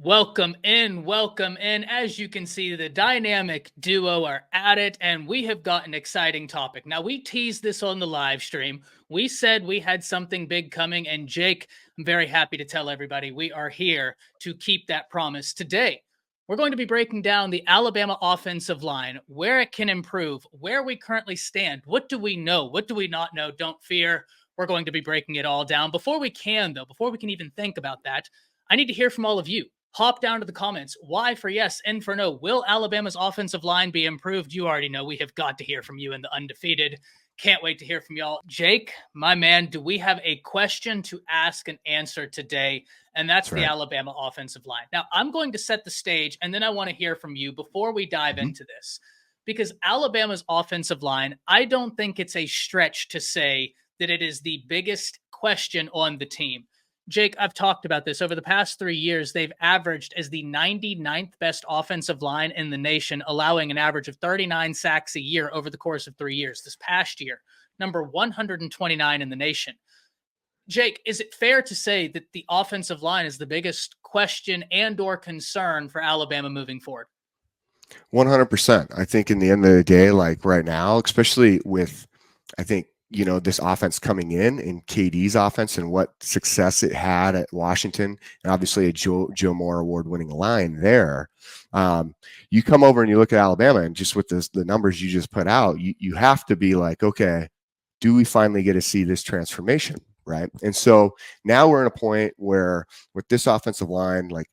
Welcome in, welcome in. As you can see, the dynamic duo are at it, and we have got an exciting topic. Now, we teased this on the live stream. We said we had something big coming, and Jake, I'm very happy to tell everybody we are here to keep that promise. Today, we're going to be breaking down the Alabama offensive line, where it can improve, where we currently stand. What do we know? What do we not know? Don't fear. We're going to be breaking it all down. Before we can even think about that, I need to hear from all of you. Hop down to the comments. Why for yes and for no. Will Alabama's offensive line be improved? You already know we have got to hear from you in the undefeated. Can't wait to hear from y'all. Jake, my man, do we have a question to ask and answer today? And that's the right. Alabama offensive line. Now, I'm going to set the stage, and then I want to hear from you before we dive Mhm. into this. Because Alabama's offensive line, I don't think it's a stretch to say that it is the biggest question on the team. Jake, I've talked about this. Over the past 3 years, they've averaged as the 99th best offensive line in the nation, allowing an average of 39 sacks a year over the course of 3 years. This past year, number 129 in the nation. Jake, is it fair to say that the offensive line is the biggest question and or concern for Alabama moving forward? 100%. I think in the end of the day, like right now, especially with, I think, this offense coming in KD's offense and what success it had at Washington, and obviously a Joe Moore award winning line there. You come over and you look at Alabama, and just with the numbers you just put out, you have to be like, okay, do we finally get to see this transformation? Right. And so now we're in a point where with this offensive line, like,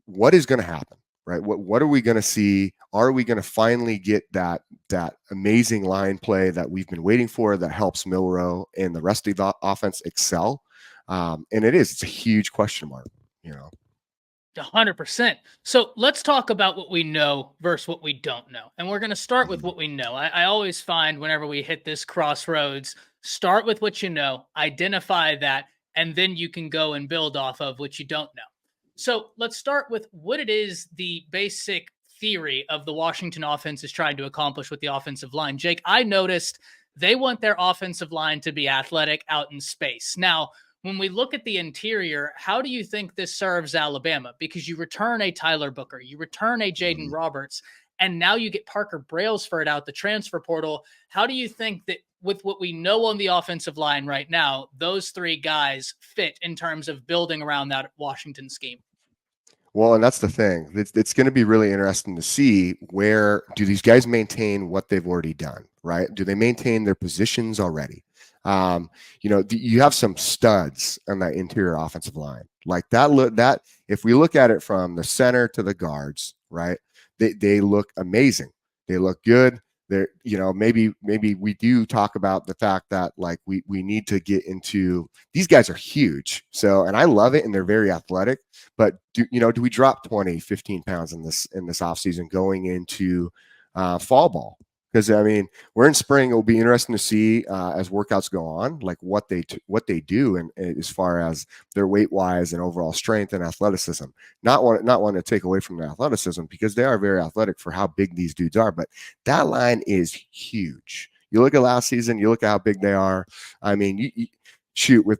what is going to happen? Right? What are we going to see? Are we going to finally get that amazing line play that we've been waiting for that helps Milrow and the rest of the offense excel? And it's a huge question mark, you know. 100%. So let's talk about what we know versus what we don't know. And we're going to start with what we know. I always find whenever we hit this crossroads, start with what you know, identify that, and then you can go and build off of what you don't know. So let's start with what it is the basic theory of the Washington offense is trying to accomplish with the offensive line. Jake, I noticed they want their offensive line to be athletic out in space. Now, when we look at the interior, how do you think this serves Alabama? Because you return a Tyler Booker, you return a Jaeden Mhm. Roberts, and now you get Parker Brailsford out the transfer portal. How do you think that with what we know on the offensive line right now, those three guys fit in terms of building around that Washington scheme? Well, and that's the thing. It's going to be really interesting to see where do these guys maintain what they've already done, right? Do they maintain their positions already? You have some studs on that interior offensive line, like that. That if we look at it from the center to the guards, right? They look amazing. They look good. Maybe we do talk about the fact that like we need to get into these guys are huge. So, and I love it, and they're very athletic. But do we drop 20, 15 pounds in this offseason going into fall ball? Because I mean, we're in spring. It will be interesting to see as workouts go on, like what they do, and as far as their weight wise and overall strength and athleticism. Not want to take away from their athleticism because they are very athletic for how big these dudes are. But that line is huge. You look at last season. You look at how big they are. I mean, shoot with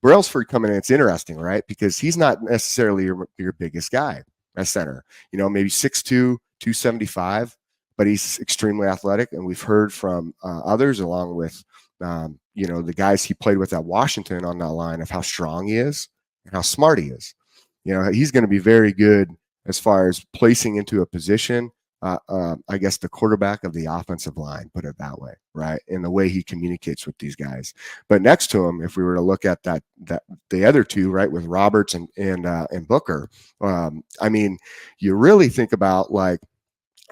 Brailsford coming in, it's interesting, right? Because he's not necessarily your biggest guy at center. Maybe 6'2", 275, but he's extremely athletic, and we've heard from others, along with the guys he played with at Washington on that line, of how strong he is and how smart he is. He's going to be very good as far as placing into a position. I guess the quarterback of the offensive line, put it that way, right? In the way he communicates with these guys. But next to him, if we were to look at that the other two, right, with Roberts and Booker, I mean, you really think about like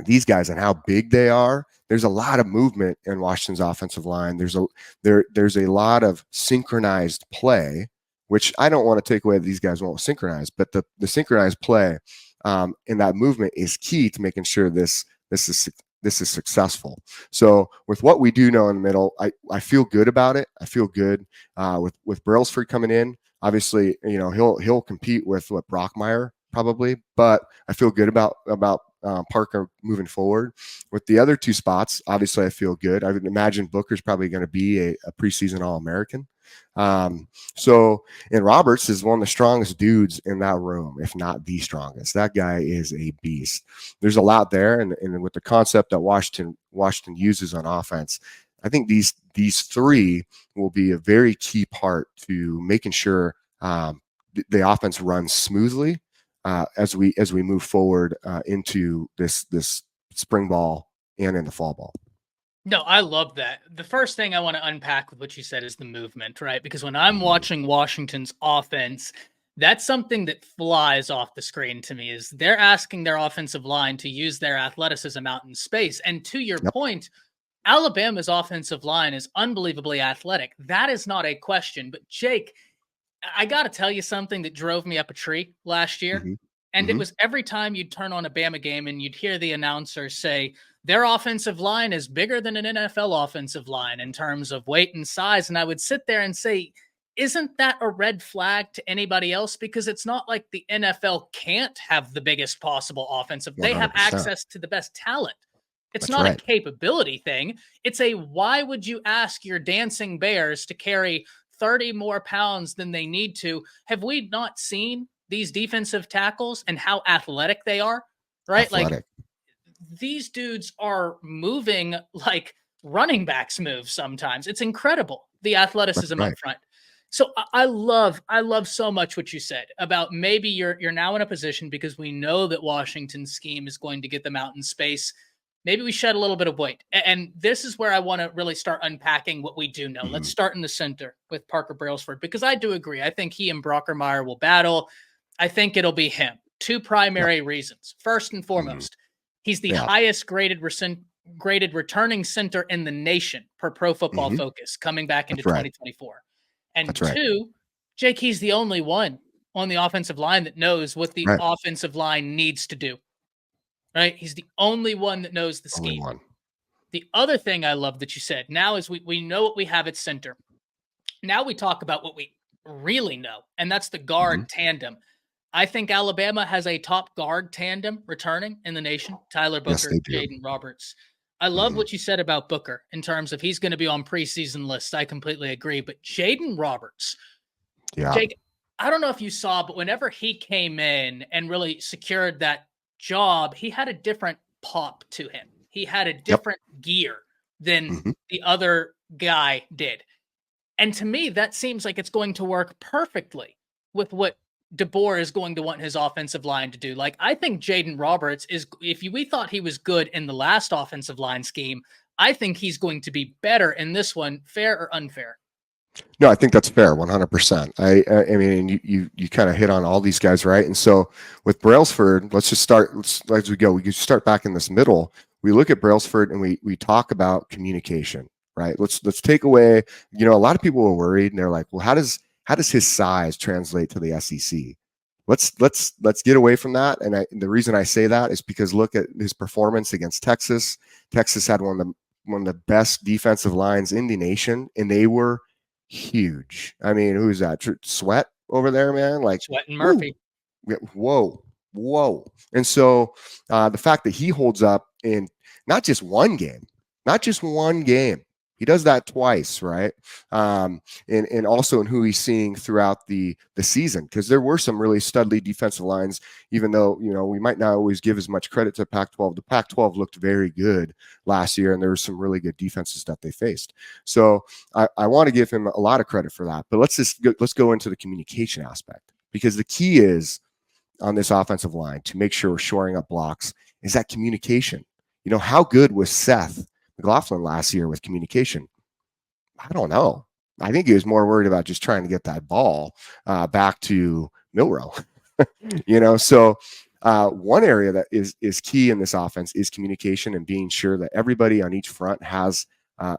these guys and how big they are. There's a lot of movement in Washington's offensive line. There's a lot of synchronized play, which I don't want to take away that these guys won't synchronize, but the synchronized play and that movement is key to making sure this is successful. So with what we do know in the middle, I feel good about it. I feel good with Brailsford coming in. Obviously, he'll compete with what Brockmeyer probably, but I feel good about Parker moving forward. With the other two spots, obviously I feel good. I would imagine Booker's probably going to be a preseason All-American. So, and Roberts is one of the strongest dudes in that room, if not the strongest. That guy is a beast. There's a lot there, and with the concept that Washington uses on offense, I think these three will be a very key part to making sure the offense runs smoothly as we move forward into this spring ball and in the fall ball. No, I love that. The first thing I want to unpack with what you said is the movement, right? Because when I'm watching Washington's offense, that's something that flies off the screen to me is they're asking their offensive line to use their athleticism out in space. And to your Yep. point, Alabama's offensive line is unbelievably athletic. That is not a question. But Jake, I got to tell you something that drove me up a tree last year. Mm-hmm. And it Mm-hmm. was every time you'd turn on a Bama game and you'd hear the announcer say, their offensive line is bigger than an NFL offensive line in terms of weight and size. And I would sit there and say, isn't that a red flag to anybody else? Because it's not like the NFL can't have the biggest possible offensive. They have 100%. access to the best talent. It's That's not a right. capability thing. It's a why would you ask your dancing bears to carry 30 more pounds than they need to? Have we not seen these defensive tackles and how athletic they are? Right? Like Athletic. these dudes are moving like running backs move sometimes. It's incredible, the That's athleticism up right. front. So I love so much what you said about maybe you're now in a position because we know that Washington's scheme is going to get them out in space. Maybe we shed a little bit of weight. And this is where I want to really start unpacking what we do know. Let's Mm-hmm. start in the center with Parker Brailsford, because I do agree. I think he and Brockermeyer will battle. I think it'll be him. Two Yep. primary reasons. First and Mm-hmm. foremost, he's the Yeah. highest graded returning center in the nation per Pro Football Mm-hmm. Focus coming back into That's right. 2024. And That's right. two, Jake, he's the only one on the offensive line that knows what the Right. offensive line needs to do. Right? He's the only one that knows the Only scheme. one. The other thing I love that you said now is we know what we have at center. Now we talk about what we really know, and that's the Mm-hmm. guard tandem. I think Alabama has a top guard tandem returning in the nation. Tyler Yes, Booker, they do. Jaeden Roberts. I love Mm-hmm. what you said about Booker in terms of he's going to be on preseason lists. I completely agree. But Jaeden Roberts, Yeah. Jake, I don't know if you saw, but whenever he came in and really secured that job, he had a different pop to him. He had a Yep. different gear than Mm-hmm. the other guy did. And to me, that seems like it's going to work perfectly with what DeBoer is going to want his offensive line to do. Like, I think Jaeden Roberts is, we thought he was good in the last offensive line scheme, I think he's going to be better in this one, fair or unfair. No, I think that's fair, 100%. I mean, you kind of hit on all these guys, right? And so with Brailsford, let's just start. As we go, we can start back in this middle. We look at Brailsford and we talk about communication, right? Let's take away. You know, a lot of people were worried and they're like, well, how does his size translate to the SEC? Let's get away from that. And the reason I say that is because look at his performance against Texas. Texas had one of the best defensive lines in the nation, and they were huge. I mean, who's that? Sweat over there, man. Like, Sweat and woo, Murphy. whoa. And so the fact that he holds up in not just one game, he does that twice, right? And also in who he's seeing throughout the season, because there were some really studly defensive lines, even though, you know, we might not always give as much credit to Pac-12. The Pac-12 looked very good last year, and there were some really good defenses that they faced. So I want to give him a lot of credit for that. But let's go into the communication aspect, because the key is on this offensive line to make sure we're shoring up blocks is that communication. You know, how good was Seth McLaughlin last year with communication? I don't know. I think he was more worried about just trying to get that ball back to Milrow. You know, so one area that is key in this offense is communication and being sure that everybody on each front has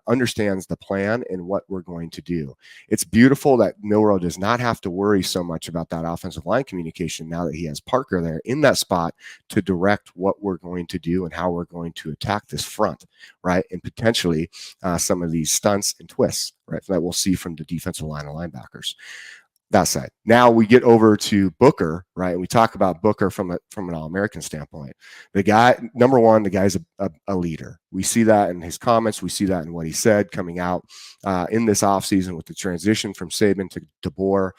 understands the plan and what we're going to do. It's beautiful that Milrow does not have to worry so much about that offensive line communication now that he has Parker there in that spot to direct what we're going to do and how we're going to attack this front, right? And potentially some of these stunts and twists, right, that we'll see from the defensive line and linebackers. That side. Now we get over to Booker, right? And we talk about Booker from an All-American standpoint. The guy, number one, the guy's a leader. We see that in his comments. We see that in what he said coming out in this offseason with the transition from Saban to DeBoer.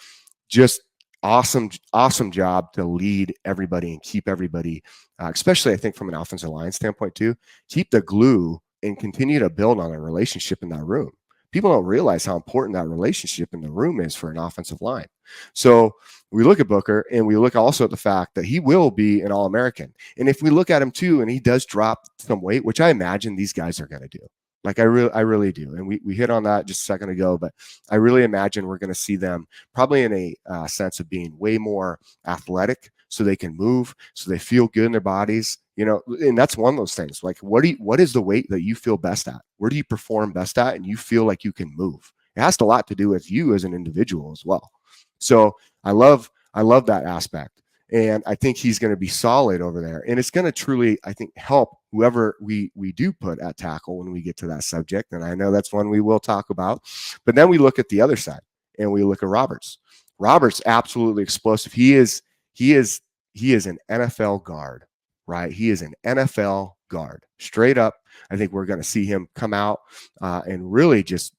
Just awesome job to lead everybody and keep everybody, especially I think from an offensive line standpoint too, keep the glue and continue to build on a relationship in that room. People don't realize how important that relationship in the room is for an offensive line. So we look at Booker and we look also at the fact that he will be an All-American. And if we look at him too, and he does drop some weight, which I imagine these guys are going to do. Like I really do. And we hit on that just a second ago, but I really imagine we're going to see them probably in a sense of being way more athletic so they can move, so they feel good in their bodies. And that's one of those things. Like, what is the weight that you feel best at? Where do you perform best at? And you feel like you can move. It has a lot to do with you as an individual as well. So I love that aspect. And I think he's going to be solid over there. And it's going to truly, I think, help whoever we do put at tackle when we get to that subject. And I know that's one we will talk about. But then we look at the other side and we look at Roberts. Roberts absolutely explosive. He is an NFL guard, right? He is an NFL guard. Straight up, I think we're going to see him come out and really just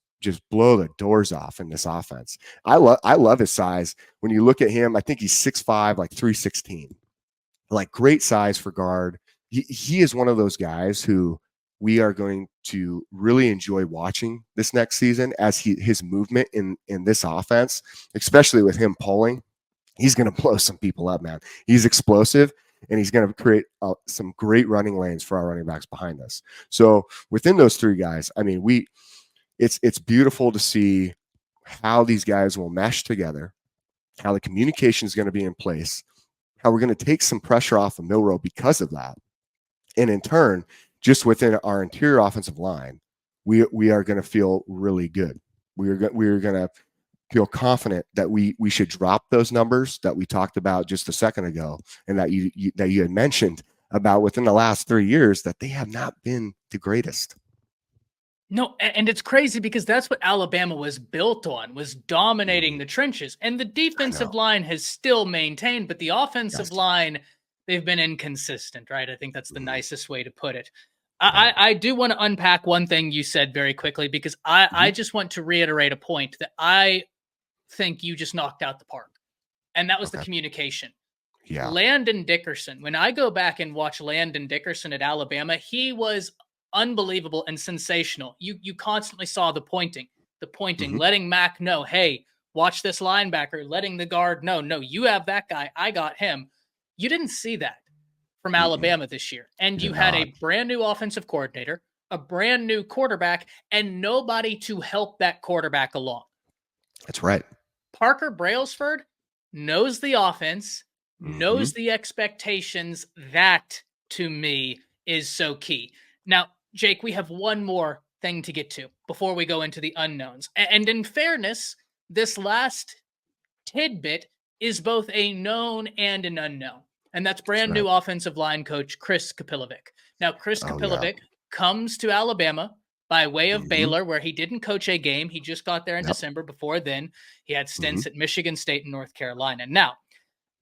blow the doors off in this offense. I love his size. When you look at him, I think he's 6'5", like 316. Like great size for guard. He is one of those guys who we are going to really enjoy watching this next season as his movement in this offense, especially with him pulling. He's going to blow some people up, man. He's explosive, and he's going to create some great running lanes for our running backs behind us. So within those three guys, I mean, it's beautiful to see how these guys will mesh together, how the communication is going to be in place, how we're going to take some pressure off of Milroe because of that. And in turn, just within our interior offensive line, we are going to feel really good. We are going to feel confident that we should drop those numbers that we talked about just a second ago, and that you had mentioned about within the last 3 years, that they have not been the greatest. No, and it's crazy because that's what Alabama was built on, was dominating the trenches. And the defensive line has still maintained, but the offensive line, they've been inconsistent, right? I think that's the nicest way to put it. I do want to unpack one thing you said very quickly, because I just want to reiterate a point that I think you just knocked out the park. And that was the communication. Yeah. Landon Dickerson, when I go back and watch Landon Dickerson at Alabama, he was unbelievable and sensational. You constantly saw the pointing, letting Mac know, hey, watch this linebacker, letting the guard know, no, you have that guy, I got him. You didn't see that from Alabama this year. And you had a brand new offensive coordinator, a brand new quarterback, and nobody to help that quarterback along. That's right. Parker Brailsford knows the offense, knows the expectations. That, to me, is so key. Now, Jake, we have one more thing to get to before we go into the unknowns. And in fairness, this last tidbit is both a known and an unknown. And that's brand new offensive line coach Chris Kapilovic. Now, Chris Kapilovic comes to Alabama by way of Baylor, where he didn't coach a game. He just got there in December. Before then, he had stints at Michigan State and North Carolina. Now,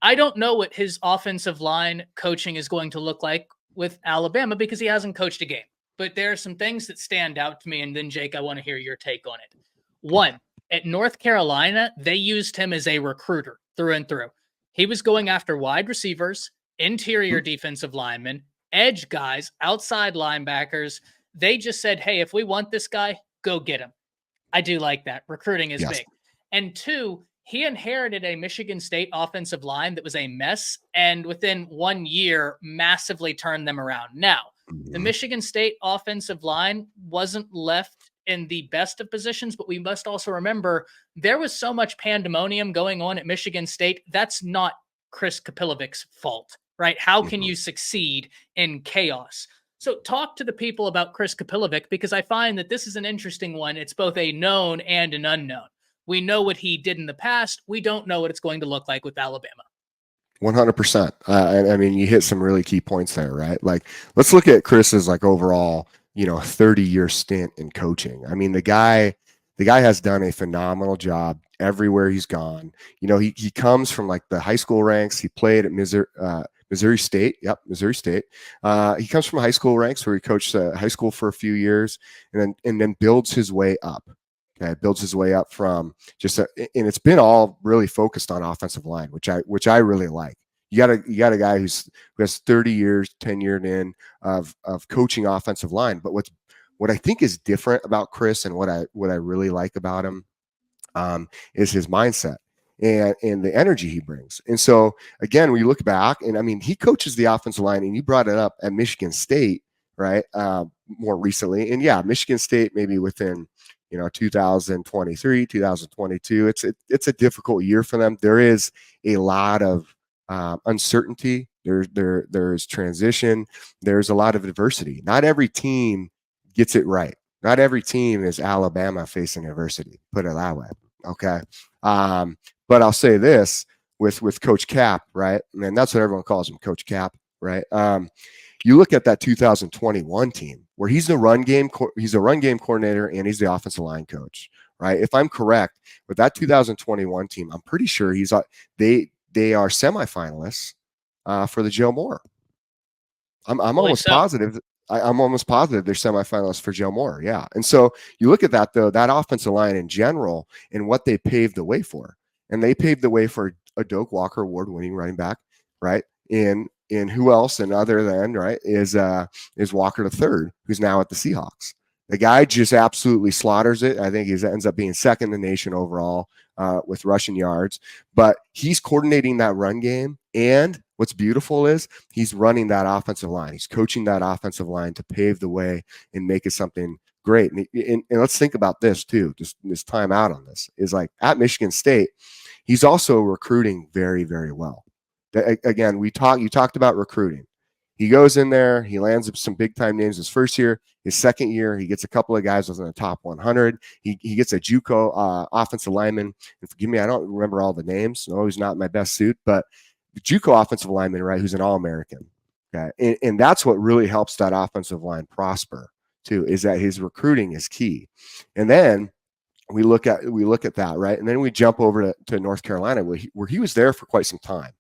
I don't know what his offensive line coaching is going to look like with Alabama because he hasn't coached a game. But there are some things that stand out to me. And then, Jake, I want to hear your take on it. One, at North Carolina, they used him as a recruiter through and through. He was going after wide receivers, interior defensive linemen, edge guys, outside linebackers. They just said, hey, if we want this guy, go get him. I do like that. Recruiting is big. And two, he inherited a Michigan State offensive line that was a mess, and within 1 year, massively turned them around. Now, the Michigan State offensive line wasn't left in the best of positions, but we must also remember there was so much pandemonium going on at Michigan State. That's not Chris Kapilovic's fault, right? How can you succeed in chaos? So talk to the people about Chris Kapilovic, because I find that this is an interesting one. It's both a known and an unknown. We know what he did in the past. We don't know what it's going to look like with Alabama. 100%. I mean, you hit some really key points there, right? Like, let's look at Chris's like overall, 30-year stint in coaching. I mean, the guy has done a phenomenal job everywhere he's gone. He comes from like the high school ranks. He played at Missouri State. Yep, Missouri State. He comes from high school ranks where he coached high school for a few years, and then builds his way up. Okay, builds his way up from and it's been all really focused on offensive line, which I really like. You got a guy who has 30 years tenured in of coaching offensive line. But what I think is different about Chris, and what I really like about him, is his mindset and the energy he brings. And so again, when you look back, and I mean, he coaches the offensive line, and you brought it up at Michigan State, right? More recently, and yeah, Michigan State maybe within 2023, 2022. It's a difficult year for them. There is a lot of uncertainty. There's transition. There's a lot of adversity. Not every team gets it right. Not every team is Alabama facing adversity. Put it that way. Okay. But I'll say this with Coach Cap, right? And that's what everyone calls him, Coach Cap, right? You look at that 2021 team where he's a run game coordinator, and he's the offensive line coach, right? If I'm correct with that 2021 team, I'm pretty sure they are semifinalists for the Joe Moore. I'm almost positive. I'm almost positive they're semifinalists for Joe Moore. Yeah. And so you look at that, though, that offensive line in general and what they paved the way for. And they paved the way for a Doak Walker award-winning running back, right? In who else and other than, right, is Walker III, who's now at the Seahawks. The guy just absolutely slaughters it. I think he ends up being second in the nation overall with rushing yards. But he's coordinating that run game. And what's beautiful is he's running that offensive line. He's coaching that offensive line to pave the way and make it something great. And let's think about this too. Just this time out on this is like at Michigan State, he's also recruiting very, very well. Again, you talked about recruiting. He goes in there, he lands some big time names his first year. His second year, he gets a couple of guys within the top 100. He gets a JUCO offensive lineman. And forgive me, I don't remember all the names. No, he's not in my best suit, but the JUCO offensive lineman, right, who's an All-American. Okay, and that's what really helps that offensive line prosper too, is that his recruiting is key. And then we look at that, right, and then we jump over to North Carolina, where he was there for quite some time.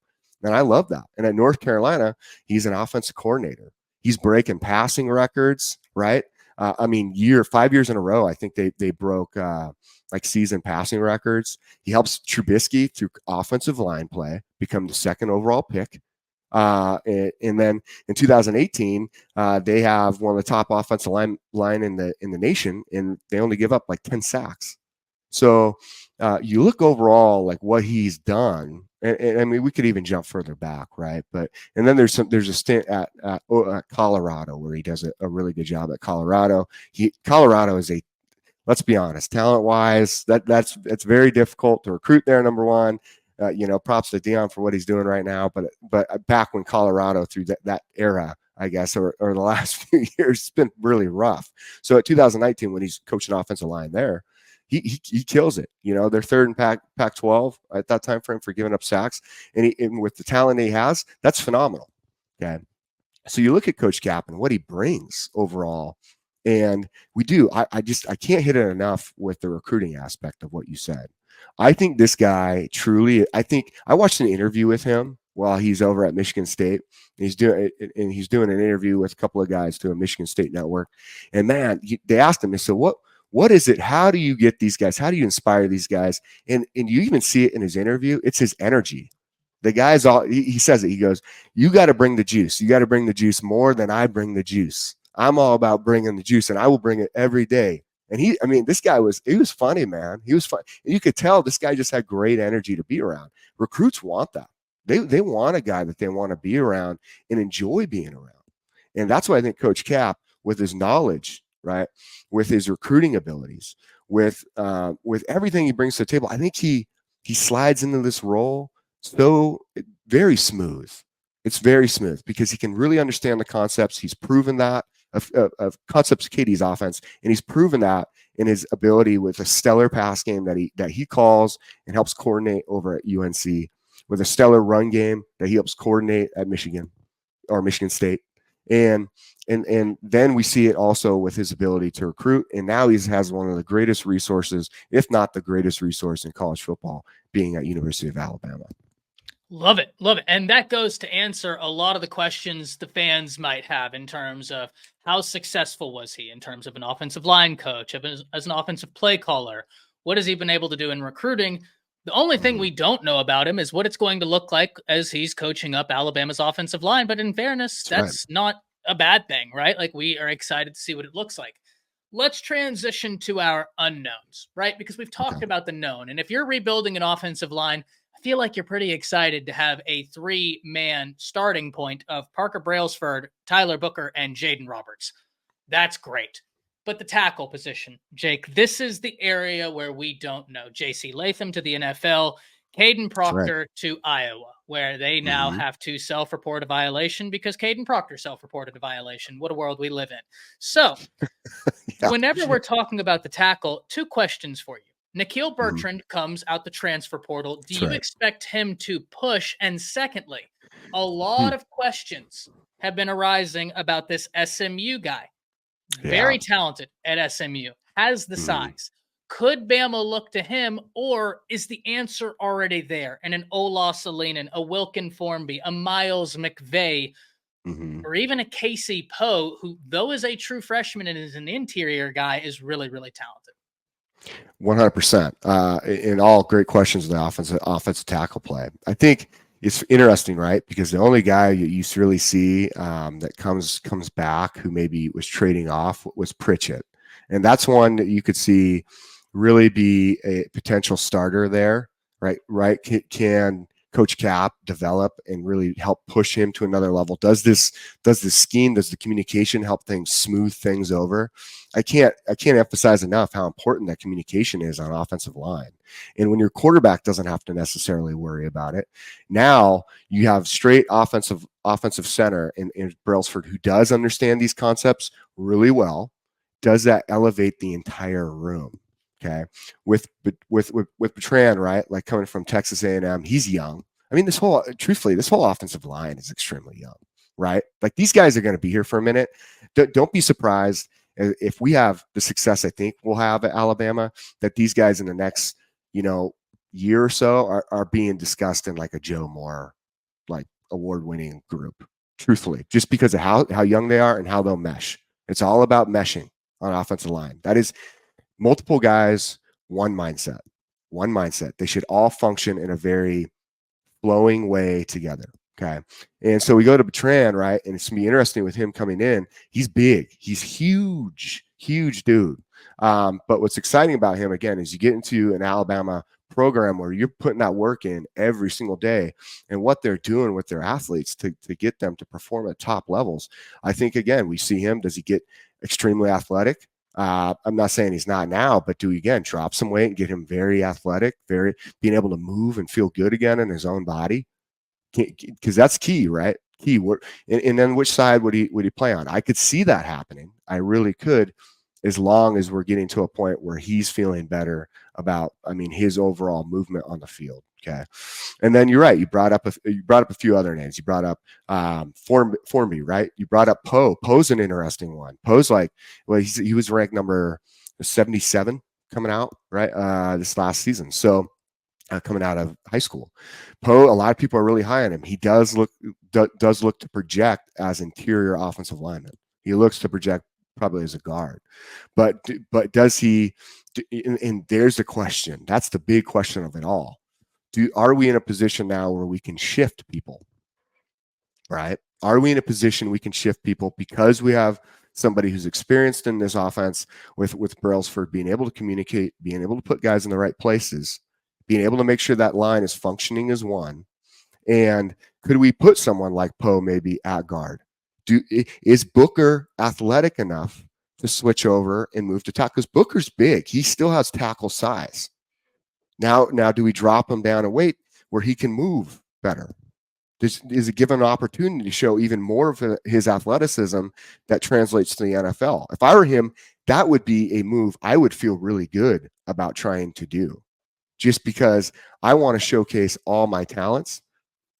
And I love that. And at North Carolina, he's an offensive coordinator. He's breaking passing records, right? 5 years in a row, I think they broke like season passing records. He helps Trubisky through offensive line play become the second overall pick. And then in 2018, they have one of the top offensive line in the nation, and they only give up like 10 sacks. So you look overall like what he's done, and I mean we could even jump further back, right? And then there's a stint at Colorado where he does a really good job at Colorado. Colorado is let's be honest, talent wise, that's very difficult to recruit there. Number one, props to Dion for what he's doing right now, but back when Colorado through that era, I guess, or the last few years, it's been really rough. So at 2019, when he's coaching offensive line there, he kills it. They're third in Pac-12 at that time frame for giving up sacks, and with the talent he has, that's phenomenal. Okay, so you look at Coach Cap and what he brings overall, and I can't hit it enough with the recruiting aspect of what you said. I think this guy truly. I think I watched an interview with him while he's over at Michigan State. He's doing an interview with a couple of guys to a Michigan State network, and man, they asked him. They said, What is it? How do you get these guys? How do you inspire these guys? And you even see it in his interview. It's his energy. The guy's he says it. He goes, you got to bring the juice. You got to bring the juice more than I bring the juice. I'm all about bringing the juice, and I will bring it every day. And this guy was funny, man. He was fun. And you could tell this guy just had great energy to be around. Recruits want that. They want a guy that they want to be around and enjoy being around. And that's why I think Coach Cap, with his knowledge, right, with his recruiting abilities, with everything he brings to the table, I think he slides into this role so very smooth. It's very smooth because he can really understand the concepts. He's proven that of concepts of Katie's offense, and he's proven that in his ability with a stellar pass game that he calls and helps coordinate over at UNC, with a stellar run game that he helps coordinate at Michigan or Michigan State. And and then we see it also with his ability to recruit. And now he has one of the greatest resources, if not the greatest resource in college football, being at University of Alabama. Love it. Love it. And that goes to answer a lot of the questions the fans might have in terms of how successful was he in terms of an offensive line coach, as an offensive play caller? What has he been able to do in recruiting? The only thing we don't know about him is what it's going to look like as he's coaching up Alabama's offensive line. But in fairness, That's right. that's not a bad thing, right? Like, we are excited to see what it looks like. Let's transition to our unknowns, right? Because we've talked Okay. about the known. And if you're rebuilding an offensive line, I feel like you're pretty excited to have a 3-man starting point of Parker Brailsford, Tyler Booker, and Jaeden Roberts. That's great. But the tackle position, Jake, this is the area where we don't know. J.C. Latham to the NFL, Caden That's right. Proctor to Iowa, where they now Mm-hmm. have to self-report a violation because Caden Proctor self-reported a violation. What a world we live in. So Yeah. whenever we're talking about the tackle, two questions for you. Nikhil Mhm. Bertrand comes out the transfer portal. Do That's you right. expect him to push? And secondly, a Hmm. lot of questions have been arising about this SMU guy. Yeah. Very talented at SMU, has the Mm-hmm. size. Could Bama look to him, or is the answer already there? And an Ola Salinen, a Wilkin Formby, a Miles McVeigh, Mm-hmm. or even a Casey Poe, who, though is a true freshman and is an interior guy, is really, really talented. 100%. In all great questions of the offensive tackle play. I think it's interesting, right? Because the only guy you really see that comes back who maybe was trading off was Pritchett, and that's one that you could see really be a potential starter there, right? Right? Can Coach Cap develop and really help push him to another level? Does this scheme, does the communication help things smooth things over? I can't emphasize enough how important that communication is on offensive line. And when your quarterback doesn't have to necessarily worry about it, now you have straight offensive center in Brailsford who does understand these concepts really well. Does that elevate the entire room? Okay, with Bertrand, right? Like coming from Texas A&M, he's young. I mean, truthfully, this whole offensive line is extremely young, right? Like these guys are going to be here for a minute. Don't be surprised if we have the success I think we'll have at Alabama, that these guys in the next, year or so are being discussed in like a Joe Moore, like award-winning group, truthfully, just because of how young they are and how they'll mesh. It's all about meshing on offensive line. That is multiple guys, one mindset, one mindset. They should all function in a very flowing way together. Okay. And so we go to Bertrand, right? And it's gonna be interesting with him coming in. He's big, he's huge, huge dude. But what's exciting about him again is you get into an Alabama program where you're putting that work in every single day, and what they're doing with their athletes to get them to perform at top levels. I think again, we see him. Does he get extremely athletic? I'm not saying he's not now, but do we again drop some weight and get him very athletic, very being able to move and feel good again in his own body? Because that's key, right? Key. And then which side would he play on? I could see that happening. I really could, as long as we're getting to a point where he's feeling better about, I mean, his overall movement on the field. Okay. And then you're right. You brought up a few other names. You brought up Formby, right? You brought up Poe. Poe's an interesting one. Poe's like, well, he was ranked number 77 coming out, right? This last season. So coming out of high school, Poe, a lot of people are really high on him. He does look to project as interior offensive lineman. He looks to project probably as a guard, but does he? And there's the question. That's the big question of it all. Are we in a position now where we can shift people? Right? Are we in a position we can shift people because we have somebody who's experienced in this offense with Brailsford being able to communicate, being able to put guys in the right places, being able to make sure that line is functioning as one? And could we put someone like Poe maybe at guard? Is Booker athletic enough to switch over and move to tackle? Because Booker's big. He still has tackle size. Now, do we drop him down a weight where he can move better? Is it given an opportunity to show even more of his athleticism that translates to the NFL? If I were him, that would be a move I would feel really good about trying to do, just because I want to showcase all my talents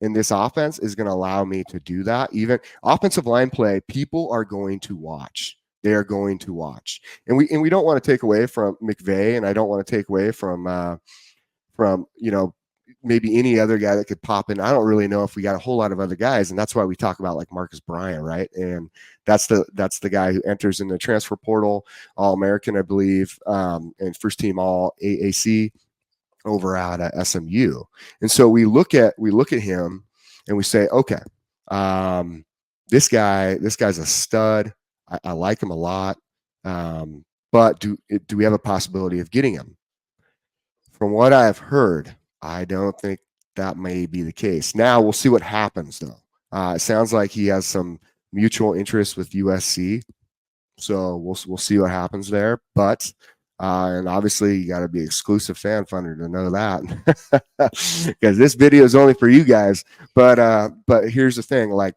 in this offense is going to allow me to do that. Even offensive line play, people are going to watch. They are going to watch, and we don't want to take away from McVay, and I don't want to take away from maybe any other guy that could pop in. I don't really know if we got a whole lot of other guys, and that's why we talk about like Marcus Bryant, right? And that's the guy who enters in the transfer portal, All American, I believe, and first team All AAC over at SMU. And so we look at him and we say, okay, this guy's a stud. I like him a lot. But do we have a possibility of getting him? From what I've heard, I don't think that may be the case. Now we'll see what happens, though. It sounds like he has some mutual interest with USC, so we'll see what happens there. But and obviously you got to be exclusive fan funder to know that, because this video is only for you guys. But here's the thing: like,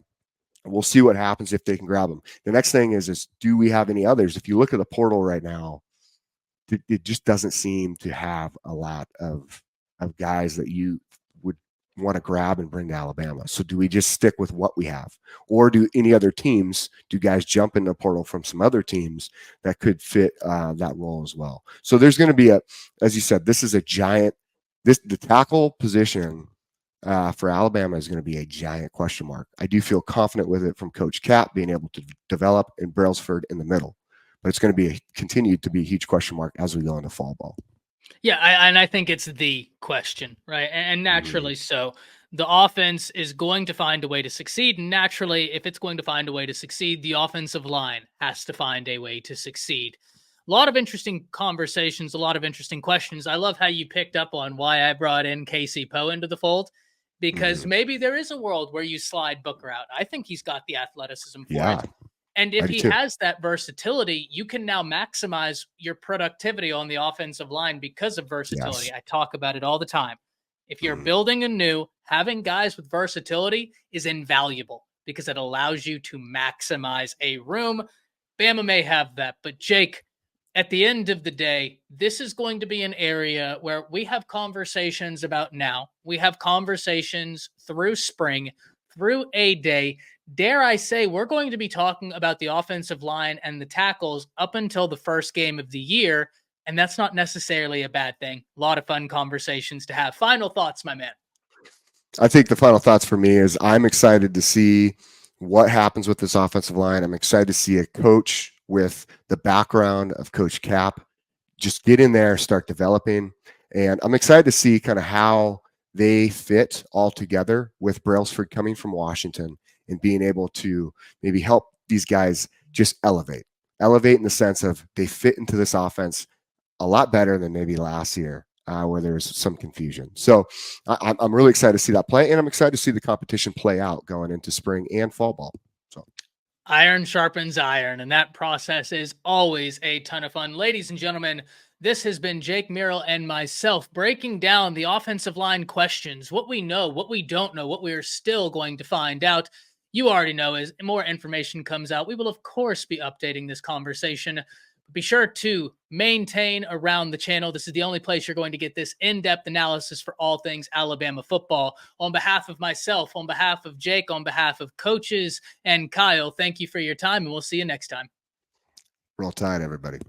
we'll see what happens if they can grab him. The next thing is do we have any others? If you look at the portal right now, it just doesn't seem to have a lot of guys that you would want to grab and bring to Alabama. So do we just stick with what we have, or do any other teams, do guys jump in the portal from some other teams that could fit that role as well? So there's going to be as you said, this is a giant. The tackle position for Alabama is going to be a giant question mark. I do feel confident with it from Coach Cap being able to develop in Brailsford in the middle, but it's going to be continued to be a huge question mark as we go into fall ball. Yeah, and I think it's the question, right? And naturally so. The offense is going to find a way to succeed. And naturally, if it's going to find a way to succeed, the offensive line has to find a way to succeed. A lot of interesting conversations, a lot of interesting questions. I love how you picked up on why I brought in Casey Poe into the fold, because maybe there is a world where you slide Booker out. I think he's got the athleticism for it. And if he has that versatility, you can now maximize your productivity on the offensive line because of versatility. Yes. I talk about it all the time. If you're building anew, having guys with versatility is invaluable because it allows you to maximize a room. Bama may have that, but Jake, at the end of the day, this is going to be an area where we have conversations about now. We have conversations through spring, through A-Day. Dare I say, we're going to be talking about the offensive line and the tackles up until the first game of the year, and that's not necessarily a bad thing. A lot of fun conversations to have. Final thoughts, my man. I think the final thoughts for me is I'm excited to see what happens with this offensive line. I'm excited to see a coach with the background of Coach Cap just get in there, start developing. And I'm excited to see kind of how they fit all together with Brailsford coming from Washington and being able to maybe help these guys just elevate in the sense of they fit into this offense a lot better than maybe last year, where there was some confusion. So I'm really excited to see that play, and I'm excited to see the competition play out going into spring and fall ball. So iron sharpens iron, and that process is always a ton of fun. Ladies and gentlemen, this has been Jake Merrill and myself breaking down the offensive line questions, what we know, what we don't know, what we are still going to find out. You already know, as more information comes out, we will, of course, be updating this conversation. Be sure to maintain around the channel. This is the only place you're going to get this in-depth analysis for all things Alabama football. On behalf of myself, on behalf of Jake, on behalf of coaches and Kyle, thank you for your time, and we'll see you next time. Roll Tide, everybody.